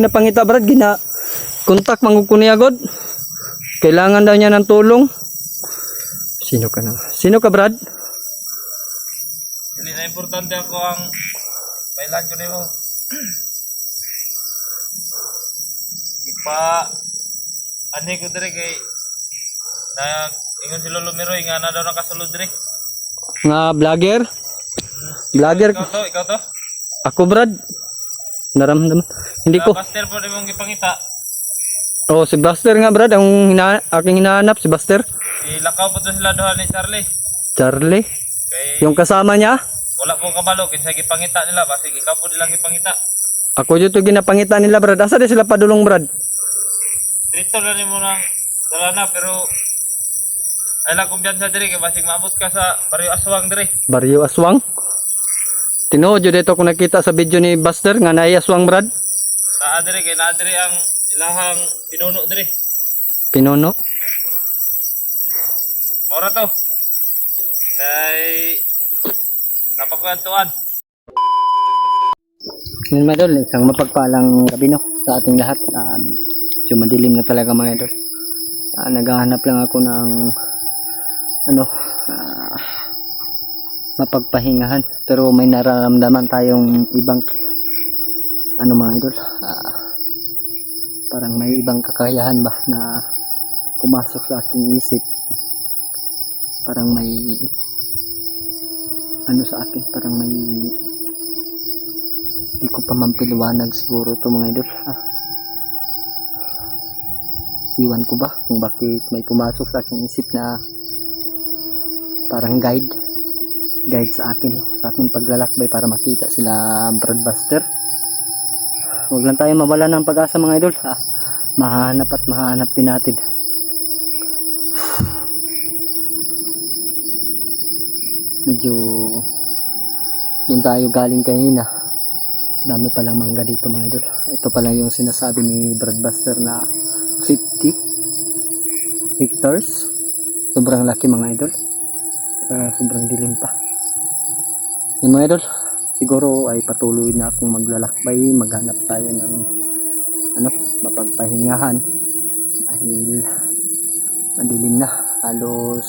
Napangita brad, kontak mangukuni agad. Kailangan daw niya ng tulong. Sino ka na? Sino ka brad? Hindi na importante ako ang mailan ko nimo. Ani ko dire kay na ingon si Lolo Miroy nga na daw nakasulod dire. Nga vlogger? Vlogger? Ikaw to? Ako brad. Naramdaman. Hindi ko. Buster po mong gipangita. Oh, si Buster nga brad, aking hinahanap si Buster. Ilakaw po to sila doon ni Charlie. Charlie? Kay Yung kasama niya? wala po kabalo kinsa gipangita nila basi ikaw po dilang gipangita. Ako dito ginapangita nila brad. Asa di sila padulong brad? Dito na nimo nang dala na pero ay lang kumpiyansa dire kay basig maabot ka sa Barrio Aswang dire. Barrio Aswang? Tinuod yun dito kung nakita sa video ni Buster nga naay aswang brad. Naa dire kay naa dire ang ilahang pinuno dire. Pinuno? Mora to. Kay napakwentuhan. Yun mga idol, isang mapagpalang gabi no sa ating lahat. Medyo madilim na talaga mga idol. Naghahanap lang ako ng mapagpahingahan, pero may nararamdaman tayong ibang mga idol, parang may ibang kakayahan ba na pumasok sa aking isip. Parang may sa akin, parang may di ko pa mampiliwanag siguro to mga idol. Iwan ko ba kung bakit may pumasok sa aking isip na parang guide sa akin, sa aking paglalakbay para makita sila Brad Buster. Huwag lang tayo mawala ng pag-asa mga idol. Mahanap at mahanap din natin. Medyo doon tayo galing kanina. Dami palang mangga dito mga idol. Ito pala yung sinasabi ni Brad Buster na 50 hectares. Sobrang laki mga idol. Sobrang dilim pa. Yung mga idol, siguro ay patuloy na akong maglalakbay. Maghanap tayo ng mapagpahingahan dahil madilim na. Halos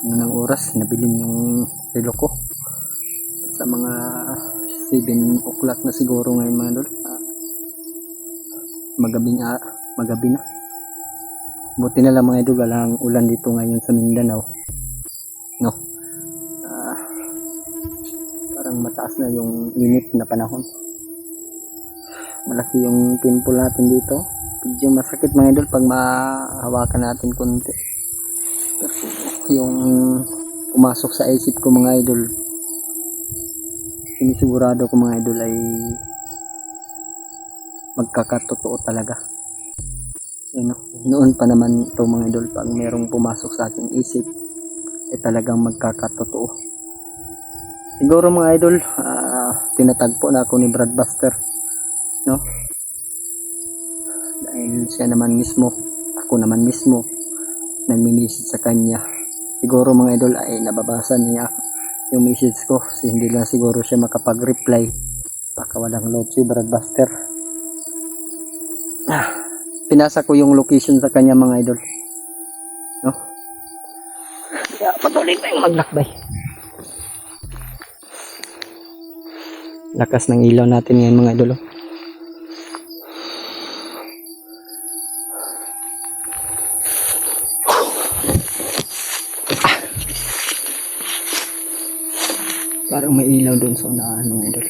ng oras nabilin yung relo ko. Sa mga 7 o'clock na siguro ngayon mga idol. Magabi na. Buti na lang mga idol, walang ulan dito ngayon sa Mindanao. No. Parang mataas na yung init na panahon. Malaki yung pimple natin dito. Medyo masakit mga idol pag mahawakan natin konti. Yung pumasok sa isip ko mga idol, sinisigurado ko mga idol ay magkakatotoo talaga. Noon pa naman ito mga idol, pag merong pumasok sa aking isip ay talagang magkakatotoo. Siguro mga idol, tinatagpo na ako ni Brad Buster, no? Dahil siya naman mismo, ako naman mismo nagmi-message sa kanya. Siguro mga idol ay nababasa niya yung message ko, hindi lang siguro siya makapag-reply. Baka walang load si Brad Buster. Pinasa ko yung location sa kanya mga idol, no? Kaya patuloy tayong maglakbay. Lakas ng ilaw natin ngayon mga idol. Parang may ilaw doon sa unahan mga idol.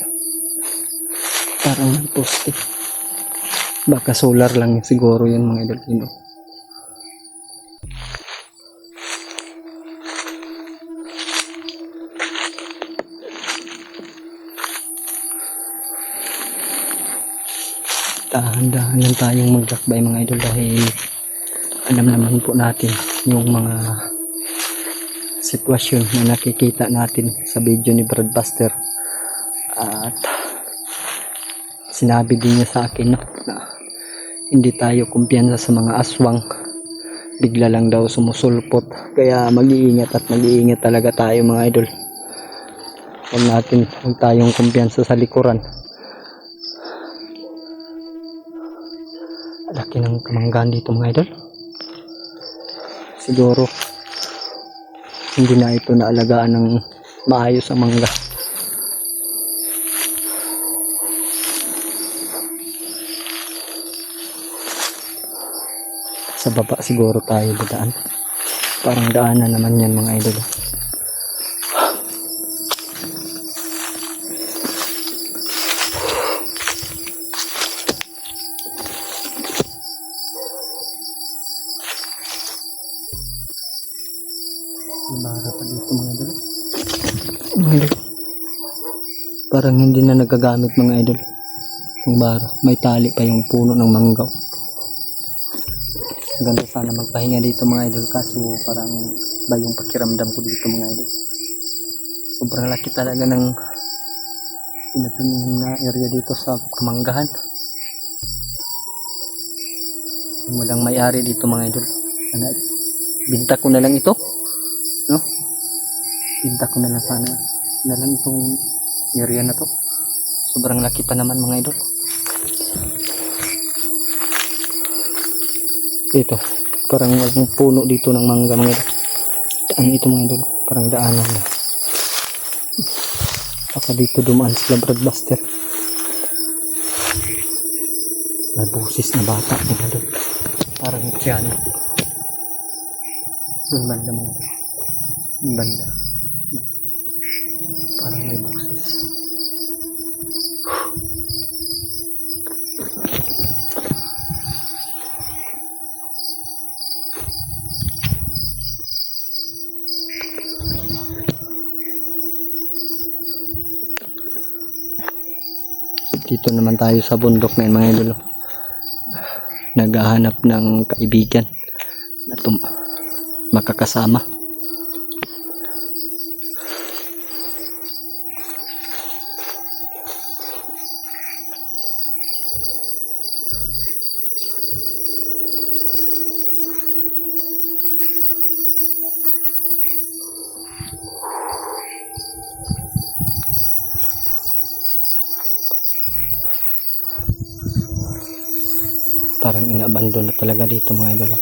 Parang may poste. Baka solar lang siguro yun mga idol. Dahan-dahan lang tayong maglakbay mga idol dahil alam naman po natin yung mga sitwasyon na nakikita natin sa video ni Brad Buster. At sinabi din niya sa akin na hindi tayo kumpiyansa sa mga aswang, bigla lang daw sumusulpot, kaya mag-iingat at mag-iingat talaga tayo mga idol. Huwag tayong kumpiyansa sa likuran. Laki ng kamanggaan dito mga idol. Siguro hindi na ito naalagaan ng maayos ang mangga. Sa baba siguro tayo dadaan. Parang daanan naman yan mga idol. Ibara pa dito mga idol. Mga idol. Parang hindi na nagagamit mga idol. Itong bara. May tali pa yung puno ng manggaw. Ganda sana magpahinga dito mga idol. Kaso parang ba yung pakiramdam ko dito mga idol. Sobrang laki talaga ng pinapinihim na area dito sa kamanggahan. Walang may-ari dito mga idol. Sana, binta ko na lang ito. No? Binta ko na lang sana. Na lang itong area na to. Sobrang laki pa naman mga idol. Ito. Parang walang puno dito ng mangga mga idol. Daan ito mga idol. Parang daanan na. Baka dito dumaan sila Broadbuster. May busis na bata mga idol. Parang tiyan. Doon banda mga idol. Doon banda. Parang may busis. Dito naman tayo sa bundok na yun mga idol. Naghahanap ng kaibigan na makakasama. Parang inaabandon na talaga dito mga idol.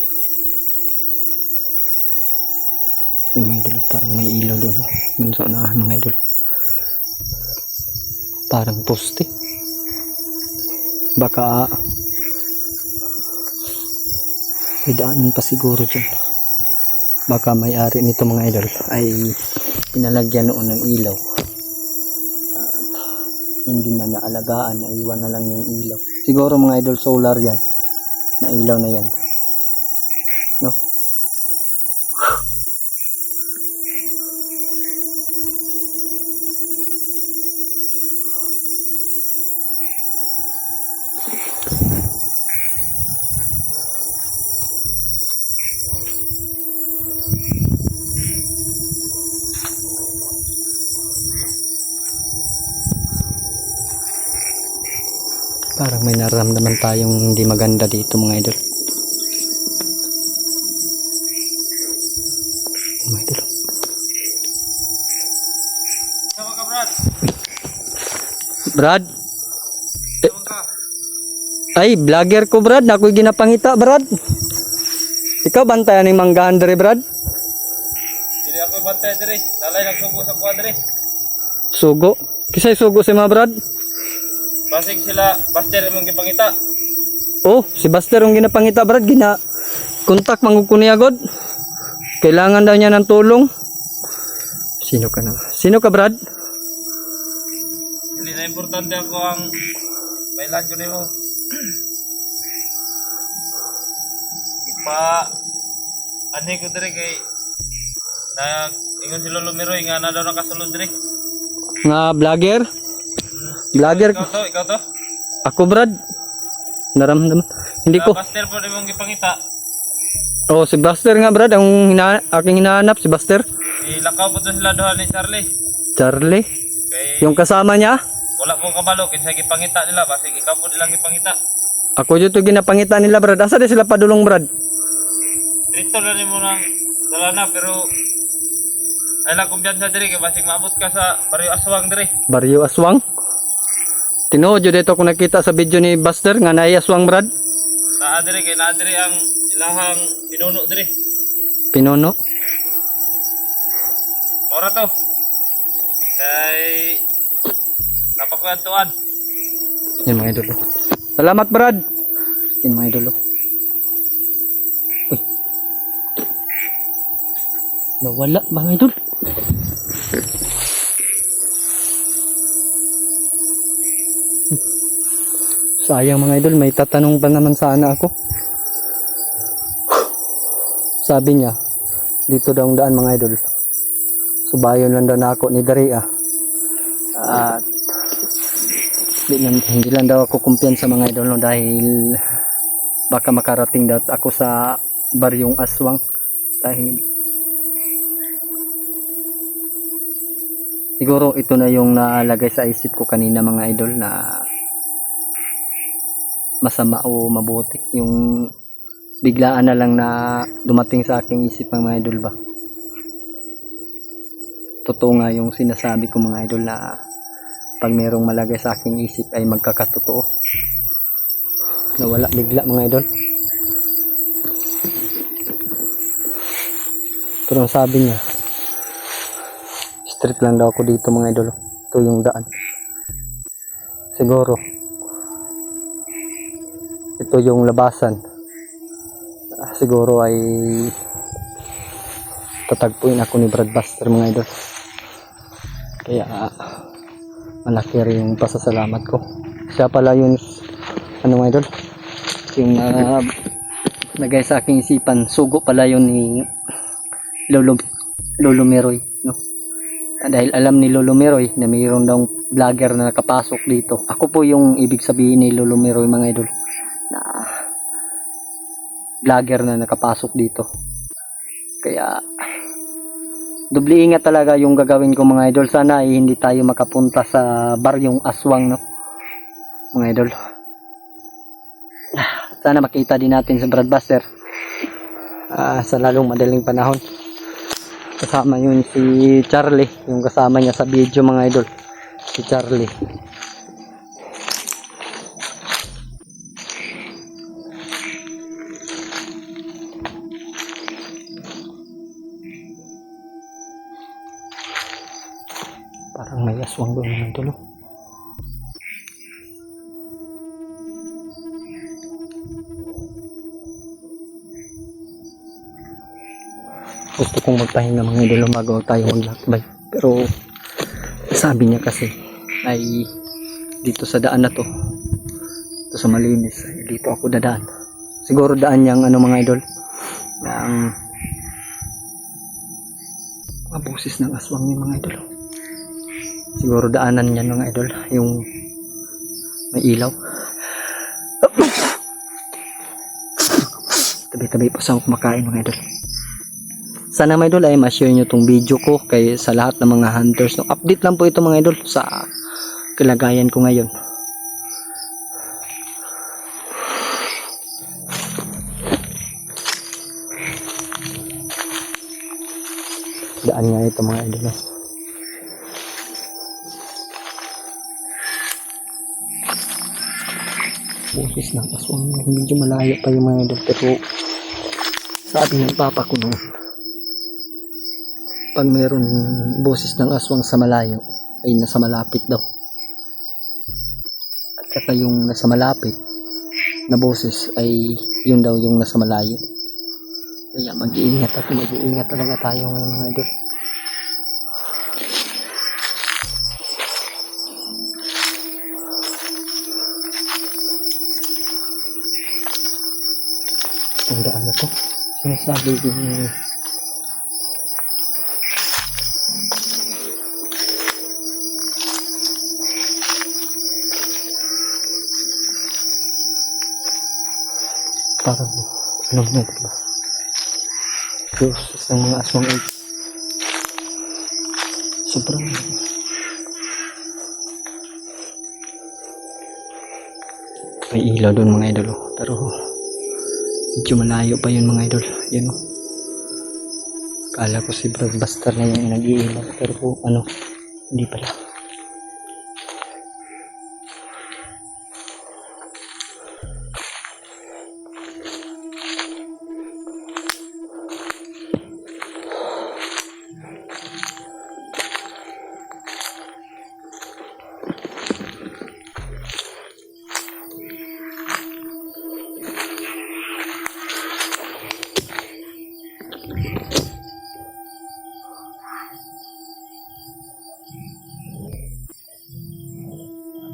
Yung mga idol, parang may ilaw doon. Doon sa unahan mga idol. Parang poste. Baka may daanan pa siguro dyan. Baka may-ari nito mga idol ay pinalagyan noon ng ilaw. Hindi na naalagaan, naiwan na lang yung ilaw. Siguro mga idol solar yan. Na ilaw na yan. No? Parang may nararamdaman tayong hindi maganda dito mga idol. Mga idol. Sama ka, Brad. Brad? Sama ka. Ay, vlogger ko Brad. Ako'y ginapangita Brad. Ikaw bantayan ng manggahan dere Brad? Hindi ako bantay dire. Nalay lang sugo sa kuha dire. Sugo? Kisay sugo si mga Brad? Basig sila, Buster imong gipangita. Oh, si Buster yung ginapangita Brad. Kontak mangkukuni agad. Kailangan daw niya ng tulong. Sino ka na? Sino ka Brad? Hindi na importante ako ang bailan ko nimo. Ani ko dire kay na ingon si Lolo Miroy nga na daw nakasulod dire. Nga vlogger? Vlogger? Ikaw to? Ako Brad. Naramdaman. Hindi ko. Buster po imong gipangita. Oh, si Buster nga Brad. Ang aking hinahanap si Buster. Ilakaw po to sila doon ni Charlie. Charlie? Kay Yung kasama niya? wala po kabalo kinsa gipangita nila basig ikaw po nilang gipangita. Ako dito ginapangita nila Brad. Asa di sila padulong Brad? Dito na nimo nang dalana pero ay lang kumbiyansa dire kay basig maabot ka sa Barrio Aswang dire. Barrio Aswang? Tinuod yun dito kung nakita sa video ni Buster nga naay aswang Brad. naa dire kay naa dire ang ilahang pinuno dire. Pinuno? Mora to. Kay napakwentuhan. Yan mga idol. Salamat Brad. Yan mga idol. Uy. Nawala mga idol. Sayang mga idol, may tatanong pa naman sana ako. Sabi niya, dito daw ang daan mga idol. Subayon lang daw na ako ni Daria. At hindi lang daw ako kumpiyansa mga idol no, dahil baka makarating daw ako sa Baryong Aswang dahil siguro ito na yung nalagay sa isip ko kanina mga idol na masama o mabuti yung biglaan na lang na dumating sa aking isip mga idol ba. Totoo nga yung sinasabi ko mga idol na pag merong malagay sa aking isip ay magkakatotoo. Nawala bigla mga idol. Pero ang sabi niya, straight lang daw ako dito mga idol. Ito yung daan. Siguro ito yung labasan. Siguro ay tatagpuin ako ni Brad Buster mga idol. Kaya malaki rin yung pasasalamat ko. Siya pala yung ano mga idol, yung nagay sa aking isipan. Sugo pala yun ni Lolo Meroy, no? Dahil alam ni Lolo Meroy na mayroon daw vlogger na nakapasok dito. Ako po yung ibig sabihin ni Lolo Meroy mga idol, na vlogger na nakapasok dito. Kaya doble ingat talaga yung gagawin ko mga idol. Sana ay hindi tayo makapunta sa Baryong Aswang, no? Mga idol, sana makita din natin sa Brad Buster sa lalong madaling panahon. Kasama yun si Charlie, yung kasama niya sa video mga idol, si Charlie. Parang may aswang doon mga idol. Gusto kong magpahinga mga idol bago tayo maglakbay. Pero sabi niya kasi ay dito sa daan na to, ito sa malinis, dito ako dadaan. Siguro daan niyang ano mga idol, ng mga busis ng aswang yung mga idol. Siguro daanan niya mga idol, yung may ilaw. Tabi-tabi pa sa kumakain mga idol. Sana mga idol ay ma-share nyo tong video ko kay sa lahat ng mga hunters. No, update lang po ito mga idol sa kalagayan ko ngayon. Daan nga ito mga idol. No? Boses ng aswang, medyo malaya pa yung mga idol, pero sabi ng papa ko noon, pag mayroon boses ng aswang sa malayo ay nasa malapit daw, at saka yung nasa malapit na boses ay yun daw yung nasa malayo. Kaya mag-iingat at mag-iingat talaga tayo ngayon mga idol. Ang daan na to, sinasabi din parang ano na diba, Diyos ng mga aswang ay sobrang may ilaw doon mga idol, pero medyo malayo pa yun mga idol. Yun o, akala ko si Brad Buster na yung nag-iilaw, pero ano, hindi pala.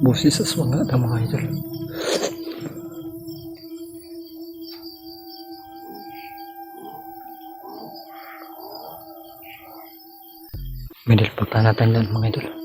Boses sa mga ng mga idol. May punta natin doon mga idol.